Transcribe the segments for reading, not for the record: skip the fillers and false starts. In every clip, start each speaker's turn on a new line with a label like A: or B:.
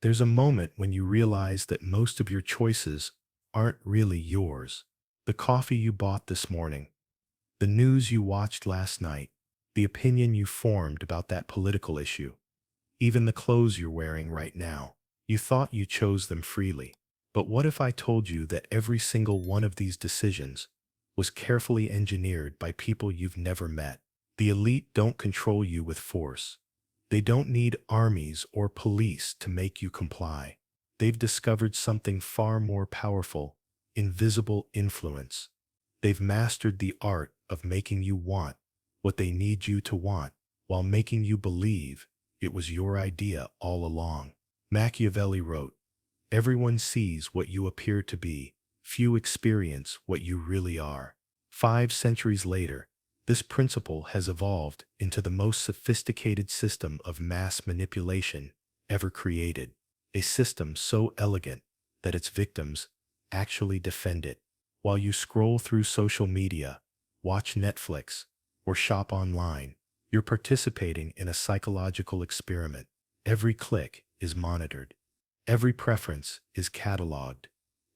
A: There's a moment when you realize that most of your choices aren't really yours. The coffee you bought this morning, the news you watched last night, the opinion you formed about that political issue, even the clothes you're wearing right now. You thought you chose them freely. But what if I told you that every single one of these decisions was carefully engineered by people you've never met? The elite don't control you with force. They don't need armies or police to make you comply. They've discovered something far more powerful: invisible influence. They've mastered the art of making you want what they need you to want, while making you believe it was your idea all along. Machiavelli wrote, "Everyone sees what you appear to be, few experience what you really are." 5 centuries later, this principle has evolved into the most sophisticated system of mass manipulation ever created, a system so elegant that its victims actually defend it. While you scroll through social media, watch Netflix, or shop online, you're participating in a psychological experiment. Every click is monitored. Every preference is cataloged.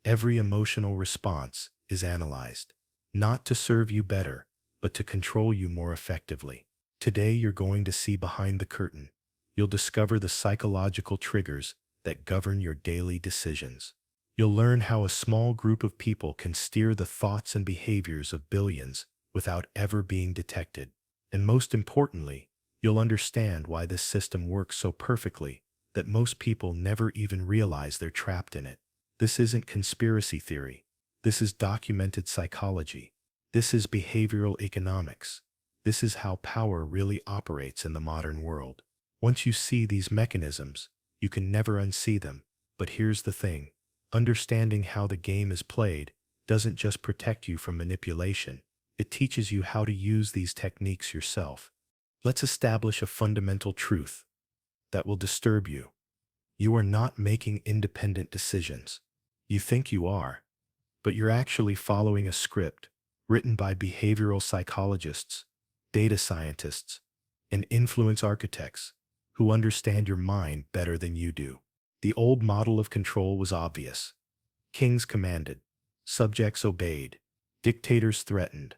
A: Every emotional response is analyzed, not to serve you better, but to control you more effectively. Today, you're going to see behind the curtain. You'll discover the psychological triggers that govern your daily decisions. You'll learn how a small group of people can steer the thoughts and behaviors of billions without ever being detected. And most importantly, you'll understand why this system works so perfectly that most people never even realize they're trapped in it. This isn't conspiracy theory. This is documented psychology. This is behavioral economics. This is how power really operates in the modern world. Once you see these mechanisms, you can never unsee them. But here's the thing: understanding how the game is played doesn't just protect you from manipulation. It teaches you how to use these techniques yourself. Let's establish a fundamental truth that will disturb you. You are not making independent decisions. You think you are, but you're actually following a script written by behavioral psychologists, data scientists, and influence architects who understand your mind better than you do. The old model of control was obvious. Kings commanded, subjects obeyed, dictators threatened,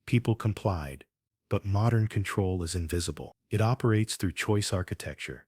A: people complied. But modern control is invisible. It operates through choice architecture,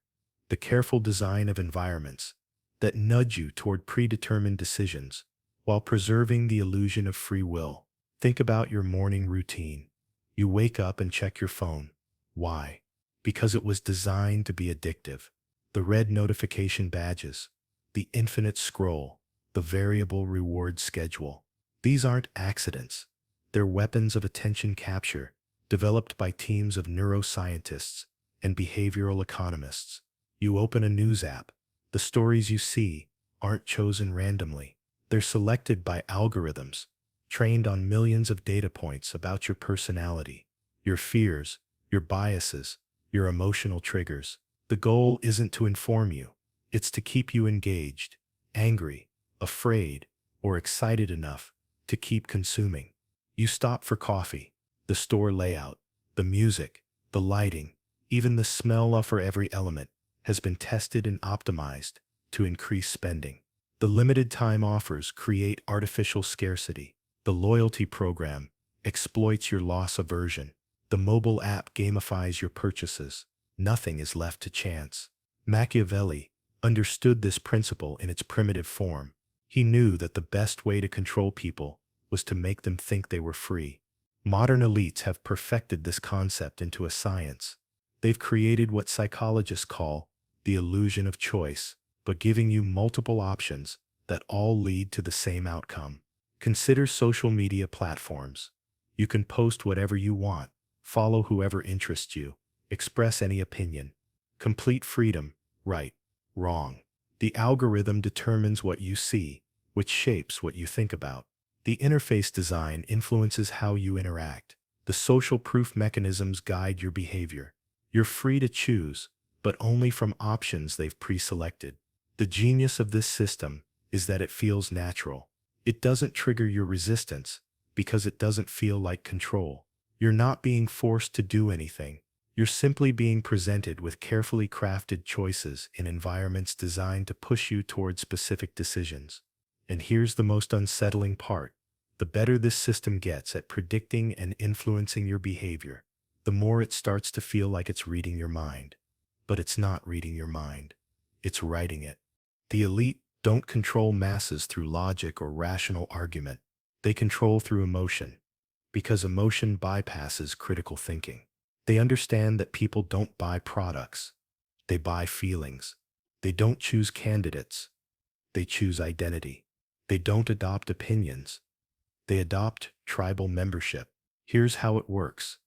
A: the careful design of environments that nudge you toward predetermined decisions while preserving the illusion of free will. Think about your morning routine. You wake up and check your phone. Why? Because it was designed to be addictive. The red notification badges, the infinite scroll, the variable reward schedule. These aren't accidents. They're weapons of attention capture, developed by teams of neuroscientists and behavioral economists. You open a news app. The stories you see aren't chosen randomly. They're selected by algorithms, trained on millions of data points about your personality, your fears, your biases, your emotional triggers. The goal isn't to inform you. It's to keep you engaged, angry, afraid, or excited enough to keep consuming. You stop for coffee. The store layout, the music, the lighting, even the smell of every element has been tested and optimized to increase spending. The limited time offers create artificial scarcity. The loyalty program exploits your loss aversion. The mobile app gamifies your purchases. Nothing is left to chance. Machiavelli understood this principle in its primitive form. He knew that the best way to control people was to make them think they were free. Modern elites have perfected this concept into a science. They've created what psychologists call the illusion of choice, but giving you multiple options that all lead to the same outcome. Consider social media platforms. You can post whatever you want, follow whoever interests you, express any opinion. Complete freedom, right, wrong. The algorithm determines what you see, which shapes what you think about. The interface design influences how you interact. The social proof mechanisms guide your behavior. You're free to choose, but only from options they've pre-selected. The genius of this system is that it feels natural. It doesn't trigger your resistance because it doesn't feel like control. You're not being forced to do anything. You're simply being presented with carefully crafted choices in environments designed to push you toward specific decisions. And here's the most unsettling part. The better this system gets at predicting and influencing your behavior, the more it starts to feel like it's reading your mind. But it's not reading your mind. It's writing it. The elite don't control masses through logic or rational argument. They control through emotion, because emotion bypasses critical thinking. They understand that people don't buy products. They buy feelings. They don't choose candidates. They choose identity. They don't adopt opinions. They adopt tribal membership. Here's how it works.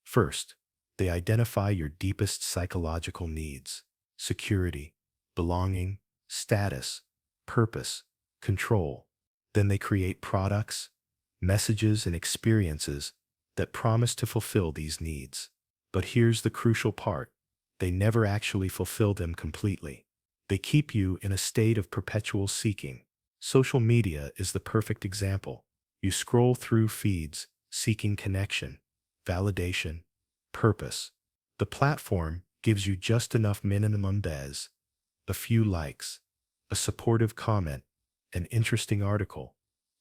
A: First, they identify your deepest psychological needs: security, belonging, status, purpose, control. Then they create products, messages, and experiences that promise to fulfill these needs. But here's the crucial part. They never actually fulfill them completely. They keep you in a state of perpetual seeking. Social media is the perfect example. You scroll through feeds, seeking connection, validation, purpose. The platform gives you just enough minimum buzz, a few likes, a supportive comment, an interesting article,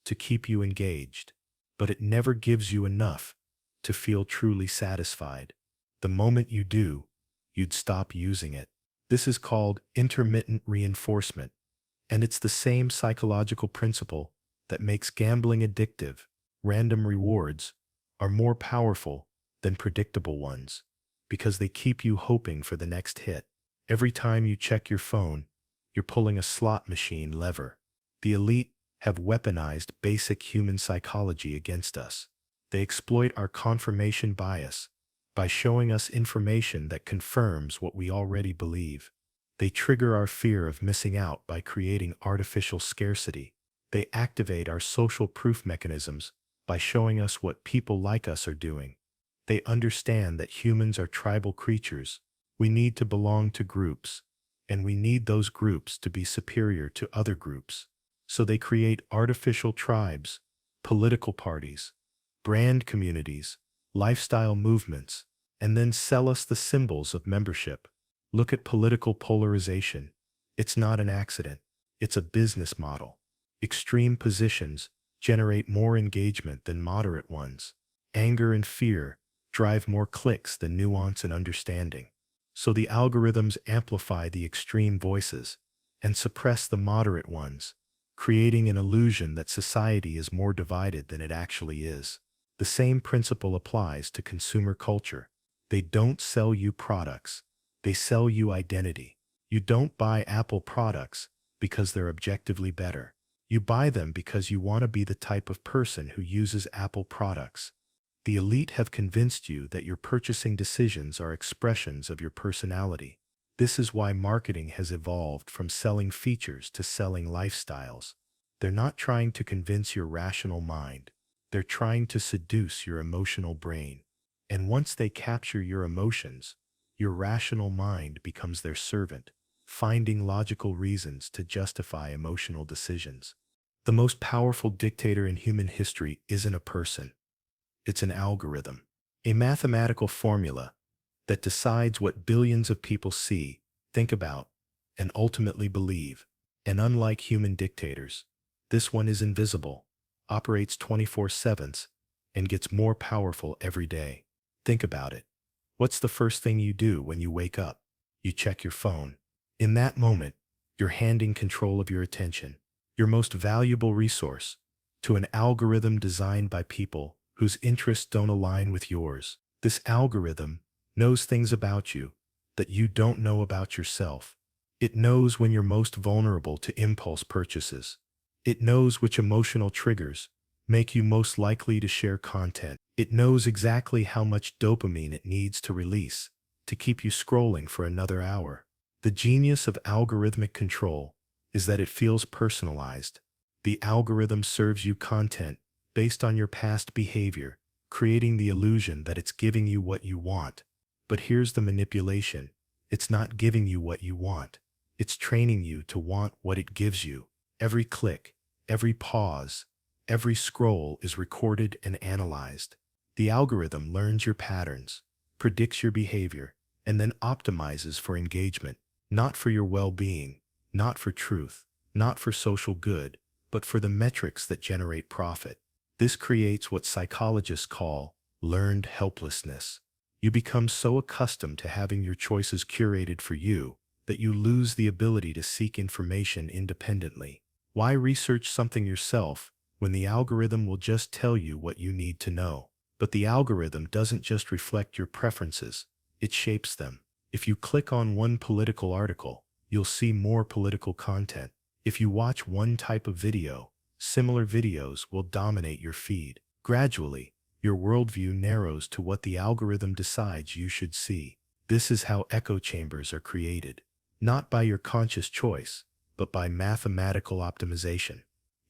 A: to keep you engaged. But it never gives you enough to feel truly satisfied. The moment you do, you'd stop using it. This is called intermittent reinforcement, and it's the same psychological principle that makes gambling addictive. Random rewards are more powerful than predictable ones because they keep you hoping for the next hit. Every time you check your phone, you're pulling a slot machine lever. The elite have weaponized basic human psychology against us. They exploit our confirmation bias by showing us information that confirms what we already believe. They trigger our fear of missing out by creating artificial scarcity. They activate our social proof mechanisms by showing us what people like us are doing. They understand that humans are tribal creatures. We need to belong to groups, and we need those groups to be superior to other groups. So they create artificial tribes, political parties, brand communities, lifestyle movements, and then sell us the symbols of membership. Look at political polarization. It's not an accident. It's a business model. Extreme positions generate more engagement than moderate ones. Anger and fear drive more clicks than nuance and understanding. So the algorithms amplify the extreme voices and suppress the moderate ones, creating an illusion that society is more divided than it actually is. The same principle applies to consumer culture. They don't sell you products. They sell you identity. You don't buy Apple products because they're objectively better. You buy them because you want to be the type of person who uses Apple products. The elite have convinced you that your purchasing decisions are expressions of your personality. This is why marketing has evolved from selling features to selling lifestyles. They're not trying to convince your rational mind. They're trying to seduce your emotional brain. And once they capture your emotions, your rational mind becomes their servant, finding logical reasons to justify emotional decisions. The most powerful dictator in human history isn't a person. It's an algorithm, a mathematical formula that decides what billions of people see, think about, and ultimately believe. And unlike human dictators, this one is invisible, operates 24/7, and gets more powerful every day. Think about it. What's the first thing you do when you wake up? You check your phone. In that moment, you're handing control of your attention, your most valuable resource, to an algorithm designed by people whose interests don't align with yours. This algorithm knows things about you that you don't know about yourself. It knows when you're most vulnerable to impulse purchases. It knows which emotional triggers make you most likely to share content. It knows exactly how much dopamine it needs to release to keep you scrolling for another hour. The genius of algorithmic control is that it feels personalized. The algorithm serves you content based on your past behavior, creating the illusion that it's giving you what you want. But here's the manipulation. It's not giving you what you want. It's training you to want what it gives you. Every click, every pause, every scroll is recorded and analyzed. The algorithm learns your patterns, predicts your behavior, and then optimizes for engagement, not for your well-being, not for truth, not for social good, but for the metrics that generate profit. This creates what psychologists call learned helplessness. You become so accustomed to having your choices curated for you that you lose the ability to seek information independently. Why research something yourself when the algorithm will just tell you what you need to know? But the algorithm doesn't just reflect your preferences, it shapes them. If you click on one political article, you'll see more political content. If you watch one type of video, similar videos will dominate your feed. Gradually, your worldview narrows to what the algorithm decides you should see. This is how echo chambers are created, not by your conscious choice, but by mathematical optimization.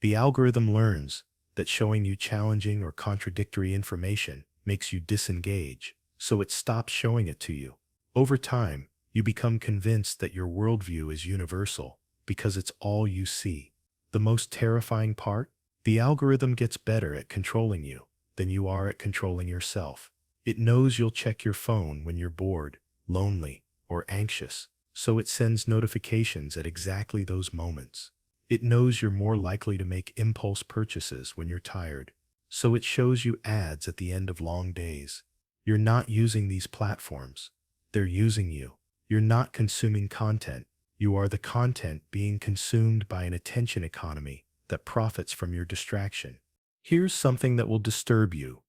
A: The algorithm learns that showing you challenging or contradictory information makes you disengage, so it stops showing it to you. Over time, you become convinced that your worldview is universal because it's all you see. The most terrifying part? The algorithm gets better at controlling you than you are at controlling yourself. It knows you'll check your phone when you're bored, lonely, or anxious, so it sends notifications at exactly those moments. It knows you're more likely to make impulse purchases when you're tired, so it shows you ads at the end of long days. You're not using these platforms. They're using you. You're not consuming content. You are the content being consumed by an attention economy that profits from your distraction. Here's something that will disturb you.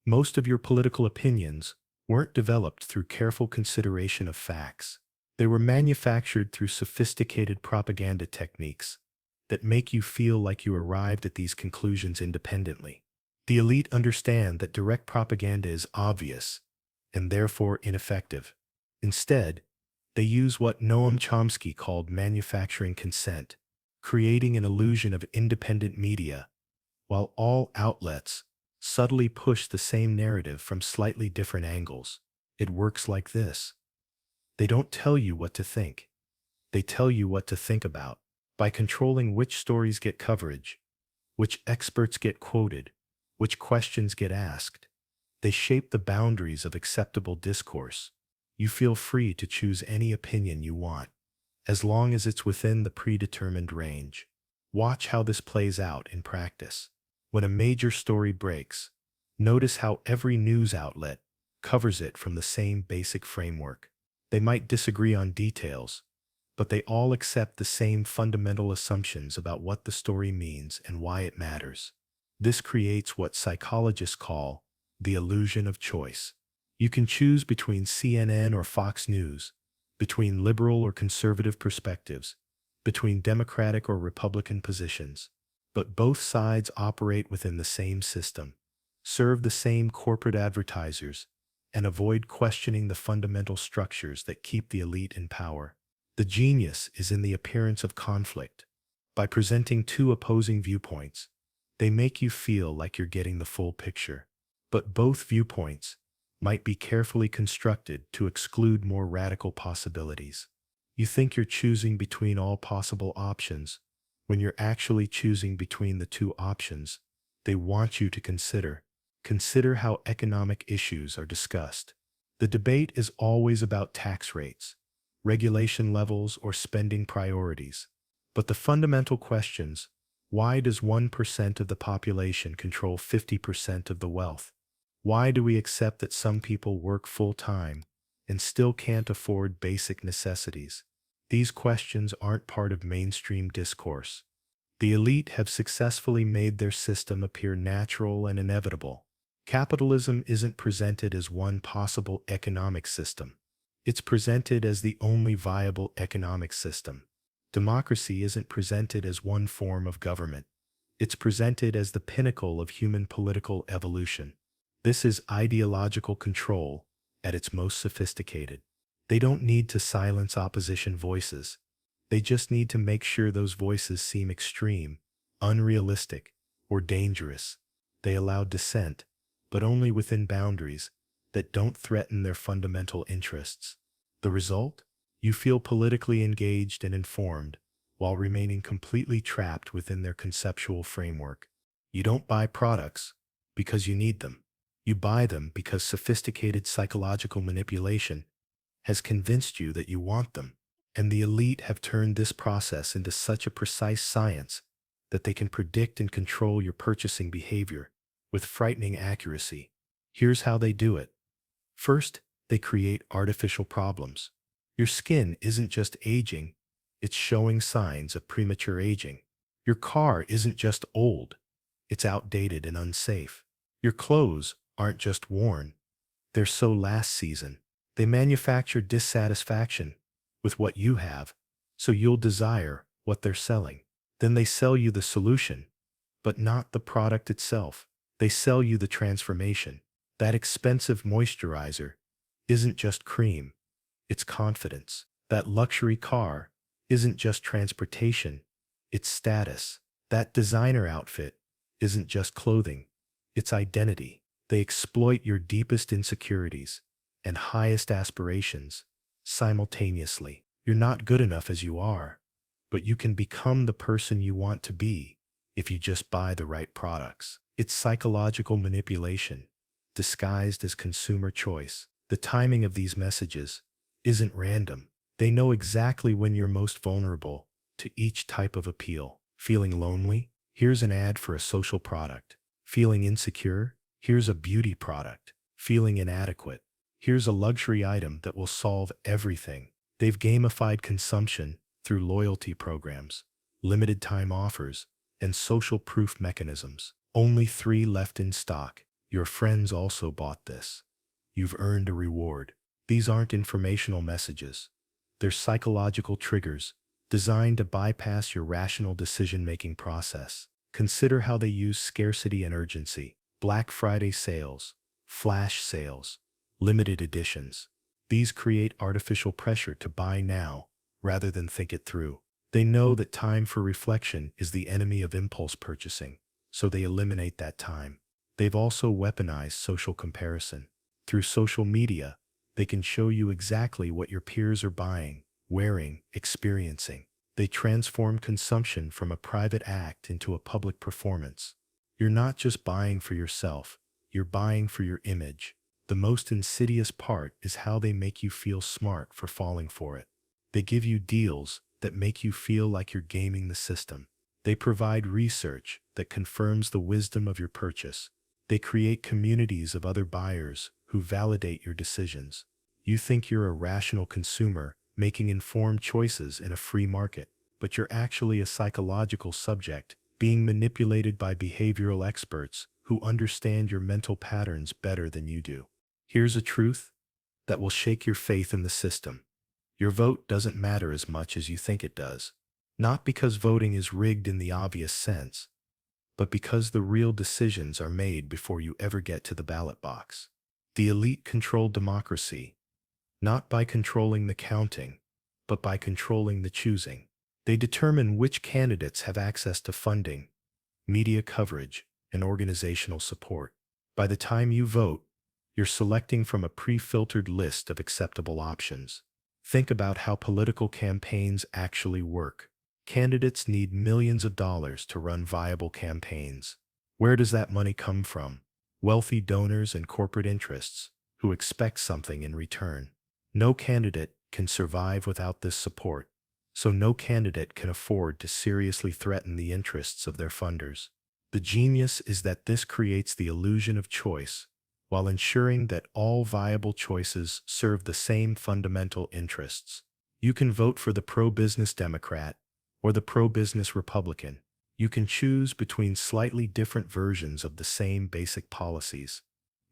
A: Most of your political opinions weren't developed through careful consideration of facts. They were manufactured through sophisticated propaganda techniques that make you feel like you arrived at these conclusions independently. The elite understand that direct propaganda is obvious and therefore ineffective. Instead, they use what Noam Chomsky called manufacturing consent, creating an illusion of independent media, while all outlets subtly push the same narrative from slightly different angles. It works like this. They don't tell you what to think. They tell you what to think about. By controlling which stories get coverage, which experts get quoted, which questions get asked, they shape the boundaries of acceptable discourse. You feel free to choose any opinion you want, as long as it's within the predetermined range. Watch how this plays out in practice. When a major story breaks, notice how every news outlet covers it from the same basic framework. They might disagree on details, but they all accept the same fundamental assumptions about what the story means and why it matters. This creates what psychologists call the illusion of choice. You can choose between CNN or Fox News, between liberal or conservative perspectives, between Democratic or Republican positions. But both sides operate within the same system, serve the same corporate advertisers, and avoid questioning the fundamental structures that keep the elite in power. The genius is in the appearance of conflict. By presenting two opposing viewpoints, they make you feel like you're getting the full picture. But both viewpoints might be carefully constructed to exclude more radical possibilities. You think you're choosing between all possible options, when you're actually choosing between the two options they want you to consider. Consider how economic issues are discussed. The debate is always about tax rates, regulation levels, or spending priorities. But the fundamental questions, why does 1% of the population control 50% of the wealth? Why do we accept that some people work full-time and still can't afford basic necessities? These questions aren't part of mainstream discourse. The elite have successfully made their system appear natural and inevitable. Capitalism isn't presented as one possible economic system. It's presented as the only viable economic system. Democracy isn't presented as one form of government. It's presented as the pinnacle of human political evolution. This is ideological control at its most sophisticated. They don't need to silence opposition voices. They just need to make sure those voices seem extreme, unrealistic, or dangerous. They allow dissent, but only within boundaries that don't threaten their fundamental interests. The result? You feel politically engaged and informed, while remaining completely trapped within their conceptual framework. You don't buy products because you need them. You buy them because sophisticated psychological manipulation has convinced you that you want them. And the elite have turned this process into such a precise science that they can predict and control your purchasing behavior with frightening accuracy. Here's how they do it. First, they create artificial problems. Your skin isn't just aging, it's showing signs of premature aging. Your car isn't just old, it's outdated and unsafe. Your clothes aren't just worn, they're so last season. They manufacture dissatisfaction with what you have, so you'll desire what they're selling. Then they sell you the solution, but not the product itself. They sell you the transformation. That expensive moisturizer isn't just cream, it's confidence. That luxury car isn't just transportation, it's status. That designer outfit isn't just clothing, it's identity. They exploit your deepest insecurities and highest aspirations simultaneously. You're not good enough as you are, but you can become the person you want to be if you just buy the right products. It's psychological manipulation disguised as consumer choice. The timing of these messages isn't random. They know exactly when you're most vulnerable to each type of appeal. Feeling lonely? Here's an ad for a social product. Feeling insecure? Here's a beauty product. Feeling inadequate? Here's a luxury item that will solve everything. They've gamified consumption through loyalty programs, limited time offers, and social proof mechanisms. Only 3 left in stock. Your friends also bought this. You've earned a reward. These aren't informational messages. They're psychological triggers designed to bypass your rational decision-making process. Consider how they use scarcity and urgency. Black Friday sales, flash sales, limited editions. These create artificial pressure to buy now rather than think it through. They know that time for reflection is the enemy of impulse purchasing, so they eliminate that time. They've also weaponized social comparison. Through social media, they can show you exactly what your peers are buying, wearing, experiencing. They transform consumption from a private act into a public performance. You're not just buying for yourself, you're buying for your image. The most insidious part is how they make you feel smart for falling for it. They give you deals that make you feel like you're gaming the system. They provide research that confirms the wisdom of your purchase. They create communities of other buyers who validate your decisions. You think you're a rational consumer making informed choices in a free market, but you're actually a psychological subject being manipulated by behavioral experts who understand your mental patterns better than you do. Here's a truth that will shake your faith in the system. Your vote doesn't matter as much as you think it does. Not because voting is rigged in the obvious sense, but because the real decisions are made before you ever get to the ballot box. The elite control democracy, not by controlling the counting, but by controlling the choosing. They determine which candidates have access to funding, media coverage, and organizational support. By the time you vote, you're selecting from a pre-filtered list of acceptable options. Think about how political campaigns actually work. Candidates need millions of dollars to run viable campaigns. Where does that money come from? Wealthy donors and corporate interests who expect something in return. No candidate can survive without this support, so no candidate can afford to seriously threaten the interests of their funders. The genius is that this creates the illusion of choice, while ensuring that all viable choices serve the same fundamental interests. You can vote for the pro-business Democrat or the pro-business Republican. You can choose between slightly different versions of the same basic policies.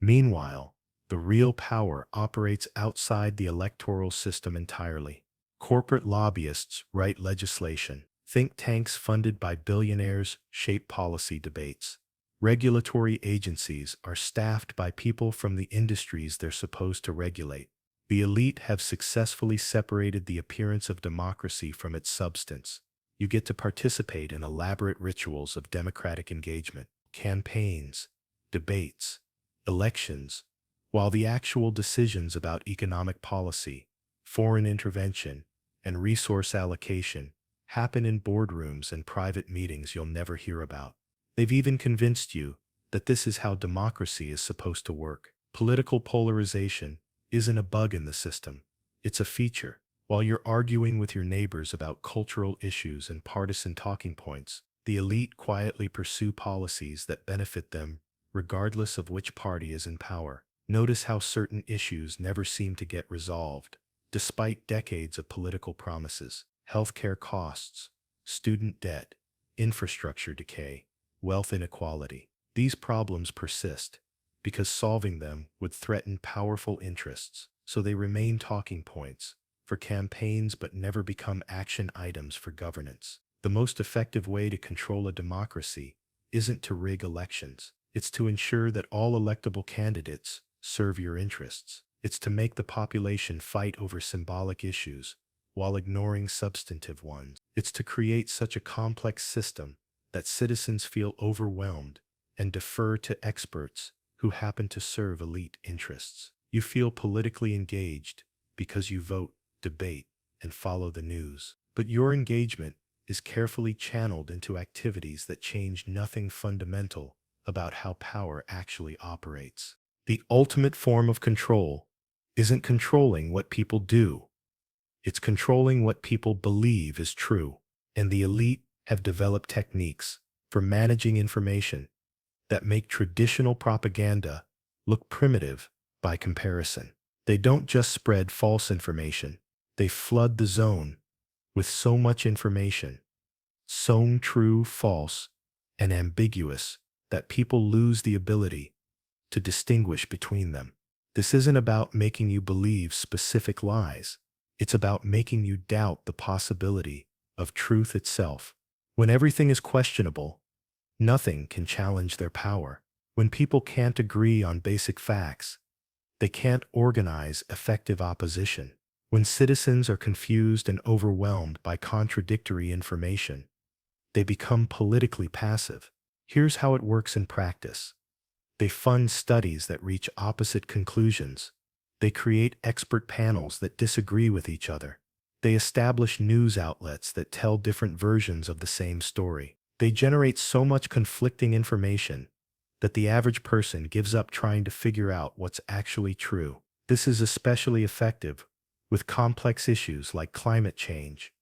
A: Meanwhile, the real power operates outside the electoral system entirely. Corporate lobbyists write legislation. Think tanks funded by billionaires shape policy debates. Regulatory agencies are staffed by people from the industries they're supposed to regulate. The elite have successfully separated the appearance of democracy from its substance. You get to participate in elaborate rituals of democratic engagement, campaigns, debates, elections, while the actual decisions about economic policy, foreign intervention, and resource allocation happen in boardrooms and private meetings you'll never hear about. They've even convinced you that this is how democracy is supposed to work. Political polarization isn't a bug in the system. It's a feature. While you're arguing with your neighbors about cultural issues and partisan talking points, the elite quietly pursue policies that benefit them regardless of which party is in power. Notice how certain issues never seem to get resolved, despite decades of political promises. Healthcare costs, student debt, infrastructure decay, wealth inequality. These problems persist because solving them would threaten powerful interests, so they remain talking points for campaigns but never become action items for governance. The most effective way to control a democracy isn't to rig elections. It's to ensure that all electable candidates serve your interests. It's to make the population fight over symbolic issues while ignoring substantive ones. It's to create such a complex system that citizens feel overwhelmed and defer to experts who happen to serve elite interests. You feel politically engaged because you vote, debate, and follow the news. But your engagement is carefully channeled into activities that change nothing fundamental about how power actually operates. The ultimate form of control isn't controlling what people do. It's controlling what people believe is true. And the elite have developed techniques for managing information that make traditional propaganda look primitive by comparison. They don't just spread false information. They flood the zone with so much information, so true, false, and ambiguous, that people lose the ability to distinguish between them. This isn't about making you believe specific lies. It's about making you doubt the possibility of truth itself. When everything is questionable, nothing can challenge their power. When people can't agree on basic facts, they can't organize effective opposition. When citizens are confused and overwhelmed by contradictory information, they become politically passive. Here's how it works in practice. They fund studies that reach opposite conclusions. They create expert panels that disagree with each other. They establish news outlets that tell different versions of the same story. They generate so much conflicting information that the average person gives up trying to figure out what's actually true. This is especially effective with complex issues like climate change,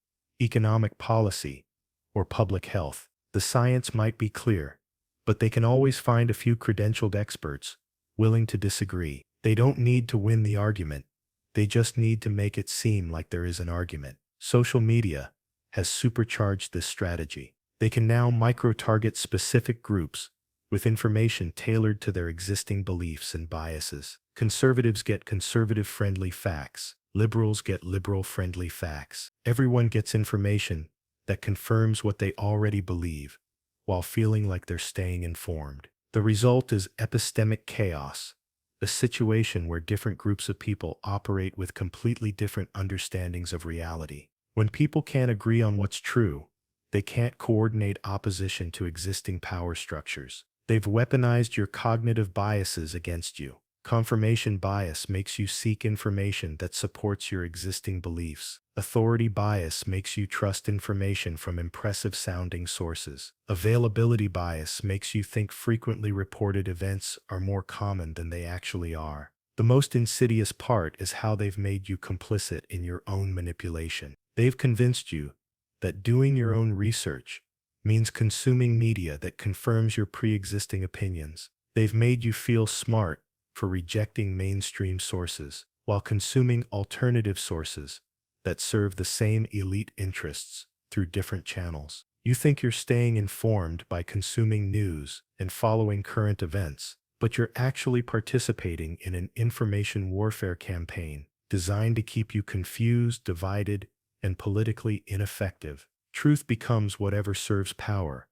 A: economic policy, or public health. The science might be clear, but they can always find a few credentialed experts willing to disagree. They don't need to win the argument. They just need to make it seem like there is an argument. Social media has supercharged this strategy. They can now micro-target specific groups with information tailored to their existing beliefs and biases. Conservatives get conservative-friendly facts. Liberals get liberal-friendly facts. Everyone gets information that confirms what they already believe, while feeling like they're staying informed. The result is epistemic chaos, a situation where different groups of people operate with completely different understandings of reality. When people can't agree on what's true, they can't coordinate opposition to existing power structures. They've weaponized your cognitive biases against you. Confirmation bias makes you seek information that supports your existing beliefs. Authority bias makes you trust information from impressive-sounding sources. Availability bias makes you think frequently reported events are more common than they actually are. The most insidious part is how they've made you complicit in your own manipulation. They've convinced you that doing your own research means consuming media that confirms your pre-existing opinions. They've made you feel smart for rejecting mainstream sources while consuming alternative sources that serve the same elite interests through different channels. You think you're staying informed by consuming news and following current events, but you're actually participating in an information warfare campaign designed to keep you confused, divided, and politically ineffective. Truth becomes whatever serves power,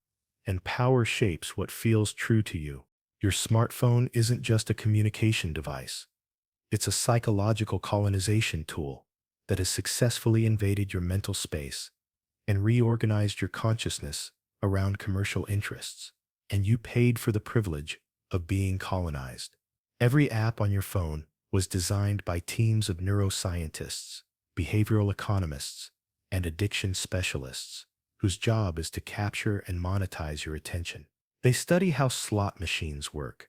A: and power shapes what feels true to you. Your smartphone isn't just a communication device. It's a psychological colonization tool that has successfully invaded your mental space and reorganized your consciousness around commercial interests. And you paid for the privilege of being colonized. Every app on your phone was designed by teams of neuroscientists, behavioral economists, and addiction specialists, whose job is to capture and monetize your attention. They study how slot machines work,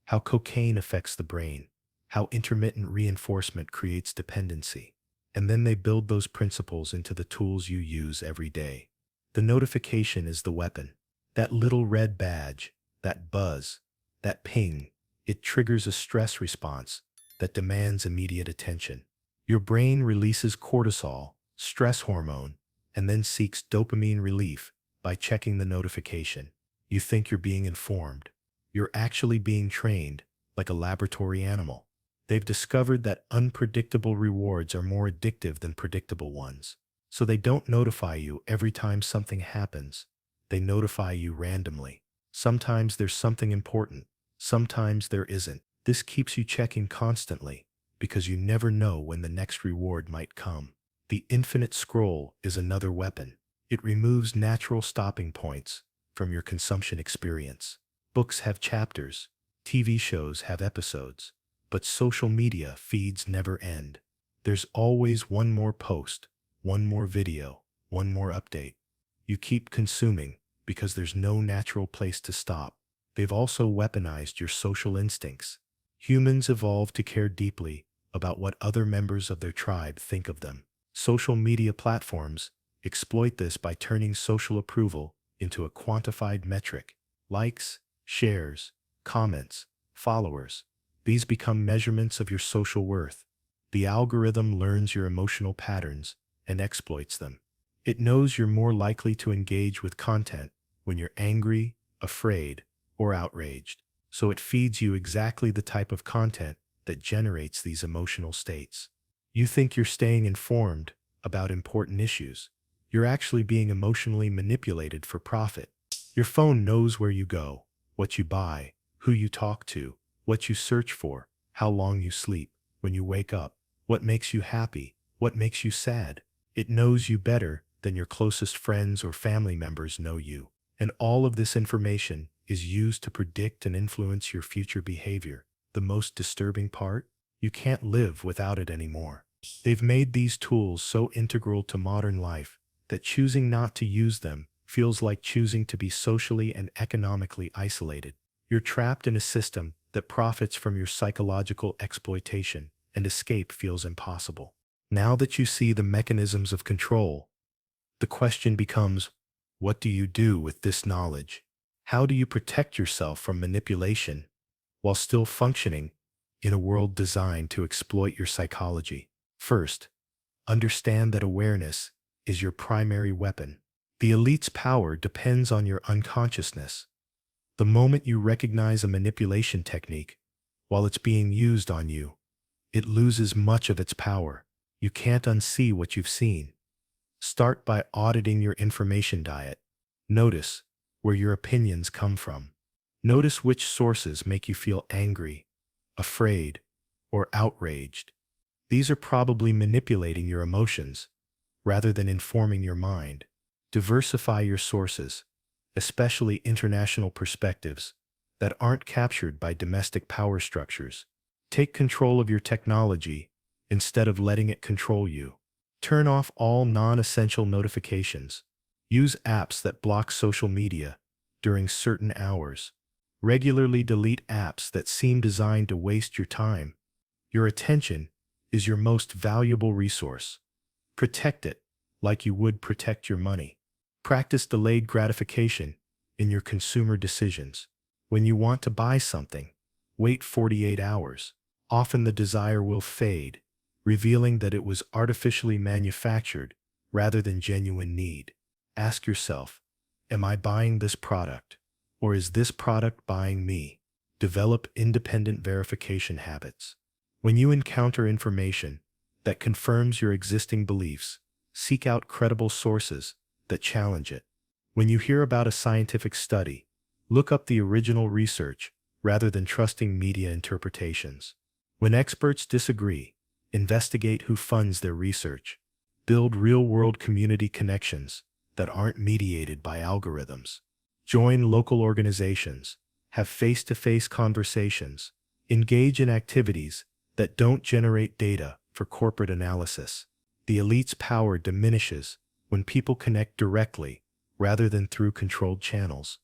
A: how cocaine affects the brain, how intermittent reinforcement creates dependency, and then they build those principles into the tools you use every day. The notification is the weapon. That little red badge, that buzz, that ping, it triggers a stress response that demands immediate attention. Your brain releases cortisol, stress hormone, and then seeks dopamine relief by checking the notification. You think you're being informed. You're actually being trained like a laboratory animal. They've discovered that unpredictable rewards are more addictive than predictable ones. So they don't notify you every time something happens. They notify you randomly. Sometimes there's something important. Sometimes there isn't. This keeps you checking constantly because you never know when the next reward might come. The infinite scroll is another weapon. It removes natural stopping points from your consumption experience. Books have chapters, TV shows have episodes, but social media feeds never end. There's always one more post, one more video, one more update. You keep consuming because there's no natural place to stop. They've also weaponized your social instincts. Humans evolved to care deeply about what other members of their tribe think of them. Social media platforms exploit this by turning social approval into a quantified metric. Likes, shares, comments, followers. These become measurements of your social worth. The algorithm learns your emotional patterns and exploits them. It knows you're more likely to engage with content when you're angry, afraid, or outraged. So it feeds you exactly the type of content that generates these emotional states. You think you're staying informed about important issues. You're actually being emotionally manipulated for profit. Your phone knows where you go, what you buy, who you talk to, what you search for, how long you sleep, when you wake up, what makes you happy, what makes you sad. It knows you better than your closest friends or family members know you. And all of this information is used to predict and influence your future behavior. The most disturbing part? You can't live without it anymore. They've made these tools so integral to modern life that choosing not to use them feels like choosing to be socially and economically isolated. You're trapped in a system that profits from your psychological exploitation, and escape feels impossible. Now that you see the mechanisms of control, the question becomes, what do you do with this knowledge? How do you protect yourself from manipulation while still functioning in a world designed to exploit your psychology? First, understand that awareness is your primary weapon. The elite's power depends on your unconsciousness. The moment you recognize a manipulation technique while it's being used on you, it loses much of its power. You can't unsee what you've seen. Start by auditing your information diet. Notice where your opinions come from. Notice which sources make you feel angry, afraid, or outraged. These are probably manipulating your emotions rather than informing your mind. Diversify your sources, especially international perspectives that aren't captured by domestic power structures. Take control of your technology instead of letting it control you. Turn off all non-essential notifications. Use apps that block social media during certain hours. Regularly delete apps that seem designed to waste your time. Your attention is your most valuable resource. Protect it like you would protect your money. Practice delayed gratification in your consumer decisions. When you want to buy something, wait 48 hours. Often the desire will fade, revealing that it was artificially manufactured rather than genuine need. Ask yourself, am I buying this product, or is this product buying me? Develop independent verification habits. When you encounter information that confirms your existing beliefs, seek out credible sources that challenge it. When you hear about a scientific study, look up the original research rather than trusting media interpretations. When experts disagree, investigate who funds their research. Build real-world community connections that aren't mediated by algorithms. Join local organizations. Have face-to-face conversations. Engage in activities that don't generate data for corporate analysis. The elite's power diminishes when people connect directly rather than through controlled channels.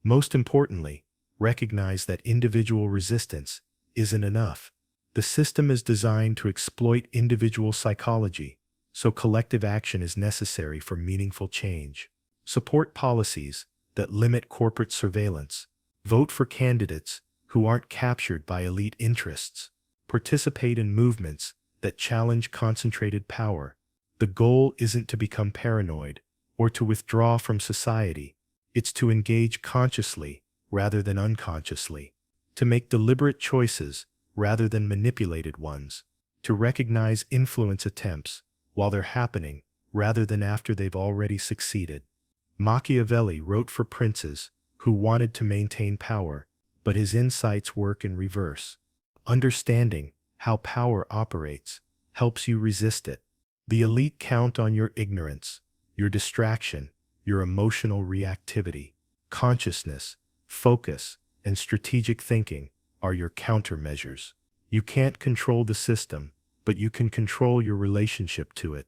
A: Most importantly, recognize that individual resistance isn't enough. The system is designed to exploit individual psychology, so collective action is necessary for meaningful change. Support policies that limit corporate surveillance. Vote for candidates who aren't captured by elite interests. Participate in movements that challenge concentrated power. The goal isn't to become paranoid or to withdraw from society. It's to engage consciously rather than unconsciously, to make deliberate choices rather than manipulated ones, to recognize influence attempts while they're happening rather than after they've already succeeded. Machiavelli wrote for princes who wanted to maintain power, but his insights work in reverse. Understanding how power operates helps you resist it. The elite count on your ignorance, your distraction, your emotional reactivity. Consciousness, focus, and strategic thinking are your countermeasures. You can't control the system, but you can control your relationship to it.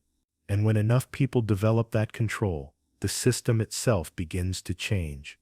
A: And when enough people develop that control, the system itself begins to change.